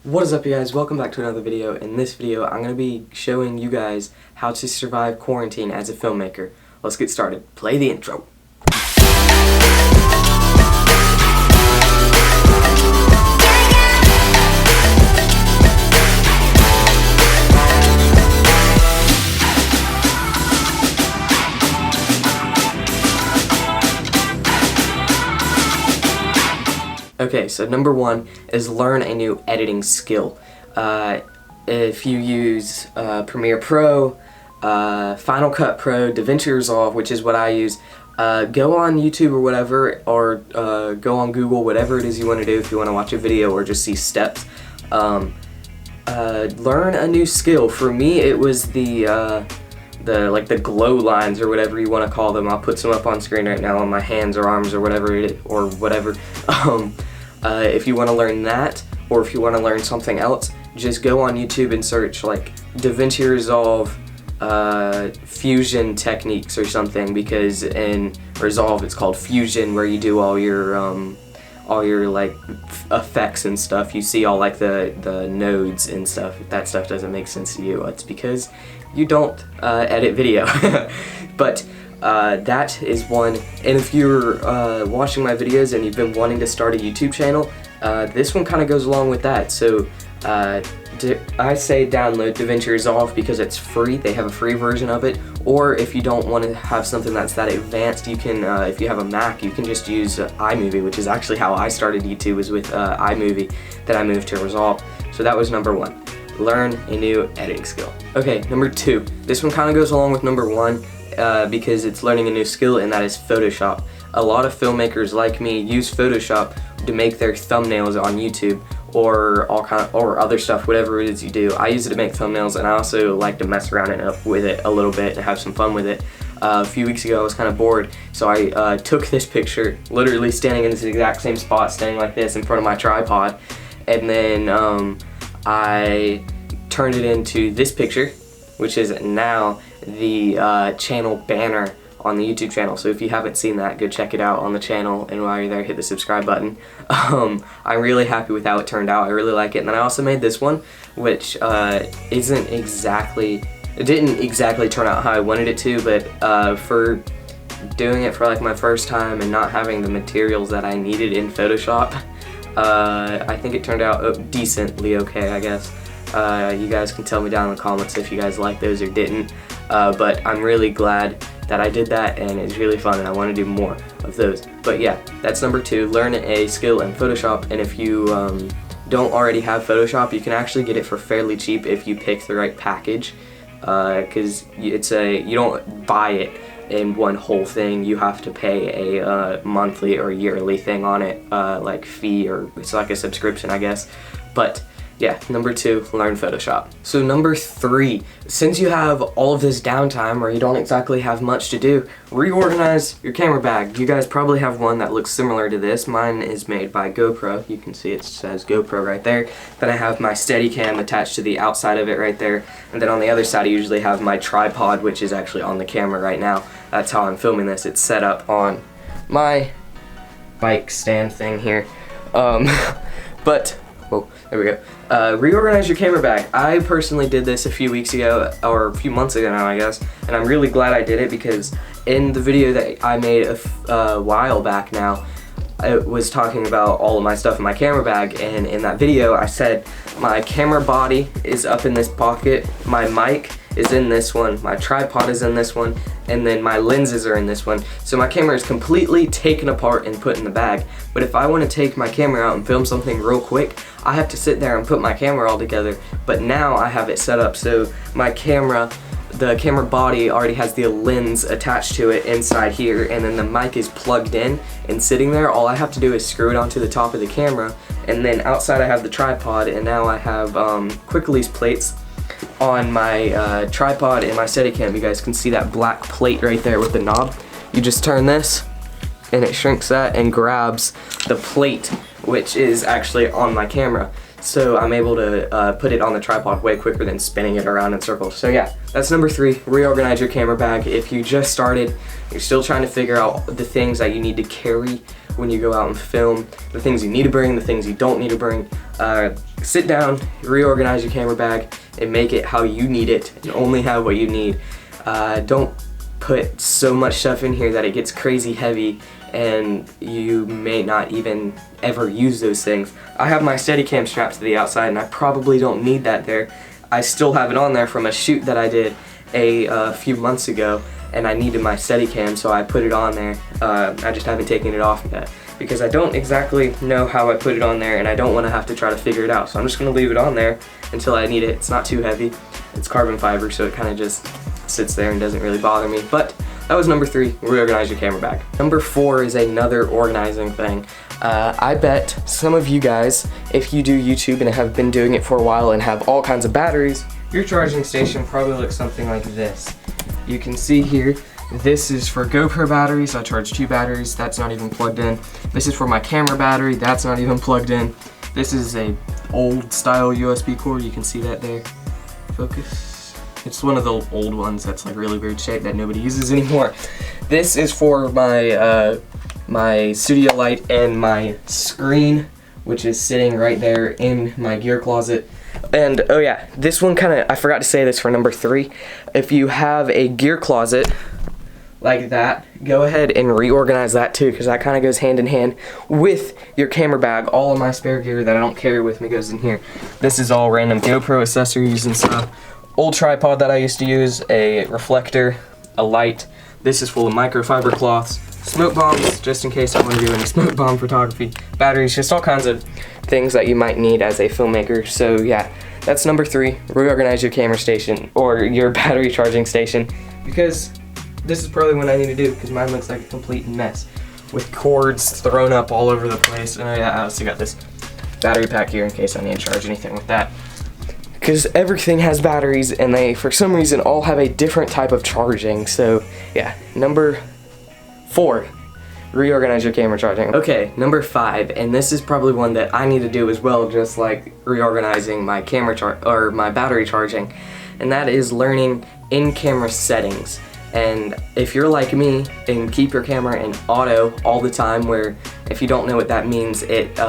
What is up, you guys? Welcome back to another video. In this video, I'm going to be showing you guys how to survive quarantine as a filmmaker. Let's get started. Play the intro. Okay, so number one is learn a new editing skill. If you use Premiere Pro, Final Cut Pro, DaVinci Resolve, which is what I use, go on YouTube or whatever, or go on Google, whatever it is you want to do if you want to watch a video or just see steps. Learn a new skill. For me, it was the glow lines or whatever you want to call them. I'll put some up on screen right now on my hands or arms or whatever it is, or whatever. If you want to learn that, or if you want to learn something else, just go on YouTube and search like DaVinci Resolve fusion techniques or something, because in Resolve it's called fusion, where you do all your like effects and stuff. You see all like the nodes and stuff. If that stuff doesn't make sense to you, it's because you don't edit video. But that is one. And if you're watching my videos and you've been wanting to start a YouTube channel, this one kind of goes along with that. So I say download DaVinci Resolve because it's free. They have a free version of it. Or if you don't want to have something that's that advanced, you can, if you have a Mac, you can just use iMovie, which is actually how I started YouTube, was with iMovie. Then I moved to Resolve. So that was number one. Learn a new editing skill. Okay, number two. This one kind of goes along with number one because it's learning a new skill, and that is Photoshop. A lot of filmmakers like me use Photoshop to make their thumbnails on YouTube or or other stuff, whatever it is you do. I use it to make thumbnails, and I also like to mess around with it a little bit and have some fun with it. A few weeks ago I was kind of bored, so I took this picture, literally standing in this exact same spot, standing like this in front of my tripod, and then I turned it into this picture, which is now the channel banner on the YouTube channel. So if you haven't seen that, go check it out on the channel, and while you're there, hit the subscribe button. I'm really happy with how it turned out. I really like it. And then I also made this one, which it didn't exactly turn out how I wanted it to, but for doing it for like my first time and not having the materials that I needed in Photoshop, I think it turned out decently okay, I guess. You guys can tell me down in the comments if you guys liked those or didn't, but I'm really glad that I did that, and it's really fun, and I want to do more of those. But yeah, that's number two. Learn a skill in Photoshop, and if you don't already have Photoshop, you can actually get it for fairly cheap if you pick the right package, because you don't buy it in one whole thing. You have to pay a monthly or yearly thing on it, like fee, or it's like a subscription, I guess. But yeah, number two, learn Photoshop. So number three, since you have all of this downtime or you don't exactly have much to do, reorganize your camera bag. You guys probably have one that looks similar to this. Mine is made by GoPro. You can see it says GoPro right there. Then I have my Steadicam attached to the outside of it right there. And then on the other side I usually have my tripod, which is actually on the camera right now. That's how I'm filming this. It's set up on my bike stand thing here. But oh, there we go. Reorganize your camera bag. I personally did this a few weeks ago, or a few months ago now, I guess, and I'm really glad I did it, because in the video that I made a while back now, I was talking about all of my stuff in my camera bag, and in that video I said my camera body is up in this pocket, my mic is in this one, my tripod is in this one, and then my lenses are in this one. So my camera is completely taken apart and put in the bag. But if I want to take my camera out and film something real quick, I have to sit there and put my camera all together. But now I have it set up so my camera, the camera body already has the lens attached to it inside here, and then the mic is plugged in and sitting there. All I have to do is screw it onto the top of the camera, and then outside I have the tripod, and now I have quick release plates on my tripod and my Steadicam. You guys can see that black plate right there with the knob. You just turn this and it shrinks that and grabs the plate, which is actually on my camera. So I'm able to put it on the tripod way quicker than spinning it around in circles. So yeah, that's number three, reorganize your camera bag. If you just started, you're still trying to figure out the things that you need to carry when you go out and film, the things you need to bring, the things you don't need to bring. Sit down, reorganize your camera bag, and make it how you need it, and only have what you need. Don't put so much stuff in here that it gets crazy heavy and you may not even ever use those things. I have my Steadicam strapped to the outside and I probably don't need that there. I still have it on there from a shoot that I did a few months ago, and I needed my Steadicam, so I put it on there. I just haven't taken it off yet because I don't exactly know how I put it on there and I don't want to have to try to figure it out. So I'm just going to leave it on there until I need it. It's not too heavy. It's carbon fiber, so it kind of just sits there and doesn't really bother me. But that was number 3, reorganize your camera bag. Number 4 is another organizing thing. I bet some of you guys, if you do YouTube and have been doing it for a while and have all kinds of batteries, your charging station probably looks something like this. You can see here, this is for GoPro batteries. I charge 2 batteries, that's not even plugged in. This is for my camera battery, that's not even plugged in. This is a old style USB cord, you can see that there. Focus. It's one of the old ones that's like really weird shape that nobody uses anymore. This is for my my studio light and my screen, which is sitting right there in my gear closet. And oh yeah, this one I forgot to say this for number 3. If you have a gear closet like that, go ahead and reorganize that too, because that kind of goes hand in hand with your camera bag. All of my spare gear that I don't carry with me goes in here. This is all random GoPro accessories and stuff. Old tripod that I used to use, a reflector, a light. This is full of microfiber cloths, smoke bombs, just in case I want to do any smoke bomb photography, batteries, just all kinds of things that you might need as a filmmaker. So yeah, that's number 3, reorganize your camera station or your battery charging station, because this is probably what I need to do, because mine looks like a complete mess with cords thrown up all over the place. And I also got this battery pack here in case I need to charge anything with that. Because everything has batteries and they, for some reason, all have a different type of charging. So yeah, number 4, reorganize your camera charging. Okay, number 5, and this is probably one that I need to do as well, just like reorganizing my my battery charging, and that is learning in-camera settings. And if you're like me and keep your camera in auto all the time, where if you don't know what that means, it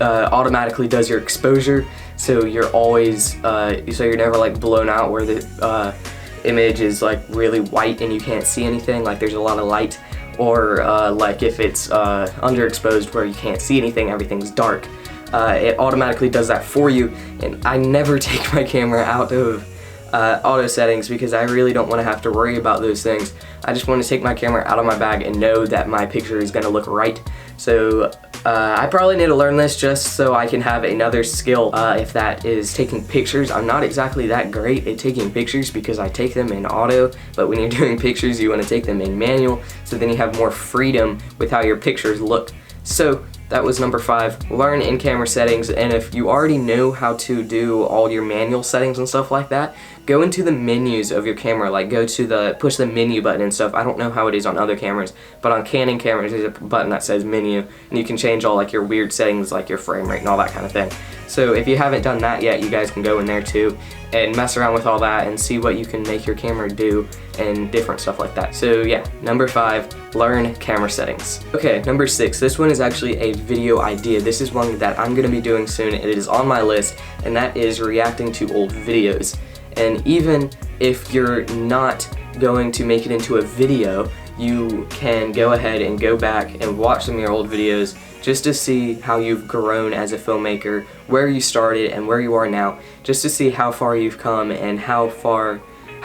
automatically does your exposure, so you're always so you're never like blown out where the image is like really white and you can't see anything, like there's a lot of light, or like if it's underexposed where you can't see anything, everything's dark. It automatically does that for you, and I never take my camera out of auto settings because I really don't want to have to worry about those things. I just want to take my camera out of my bag and know that my picture is going to look right. So I probably need to learn this just so I can have another skill, if that is taking pictures. I'm not exactly that great at taking pictures because I take them in auto, but when you're doing pictures you want to take them in manual, so then you have more freedom with how your pictures look. So that was number 5, learn in-camera settings. And if you already know how to do all your manual settings and stuff like that, go into the menus of your camera, like go to push the menu button and stuff. I don't know how it is on other cameras, but on Canon cameras there's a button that says menu, and you can change all like your weird settings like your frame rate and all that kind of thing. So if you haven't done that yet, you guys can go in there too and mess around with all that and see what you can make your camera do and different stuff like that. So yeah, number 5, learn camera settings. Okay, number 6, this one is actually a video idea. This is one that I'm gonna be doing soon. It is on my list, and that is reacting to old videos. And even if you're not going to make it into a video, you can go ahead and go back and watch some of your old videos just to see how you've grown as a filmmaker, where you started and where you are now, just to see how far you've come and how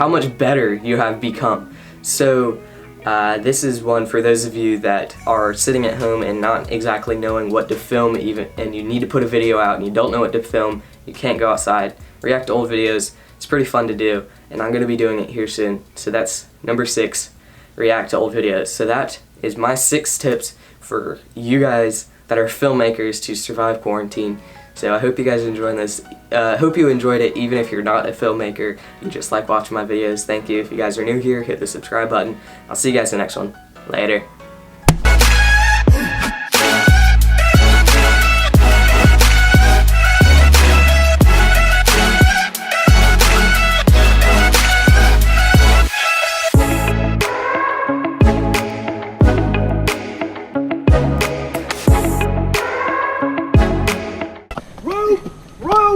much better you have become. So this is one for those of you that are sitting at home and not exactly knowing what to film, even, and you need to put a video out and you don't know what to film, you can't go outside, react to old videos. It's pretty fun to do, and I'm going to be doing it here soon. So that's number 6, react to old videos. So that is my 6 tips for you guys that are filmmakers to survive quarantine. So I hope you guys enjoyed this. Hope you enjoyed it, even if you're not a filmmaker, you just like watching my videos. Thank you. If you guys are new here, hit the subscribe button. I'll see you guys in the next one. Later.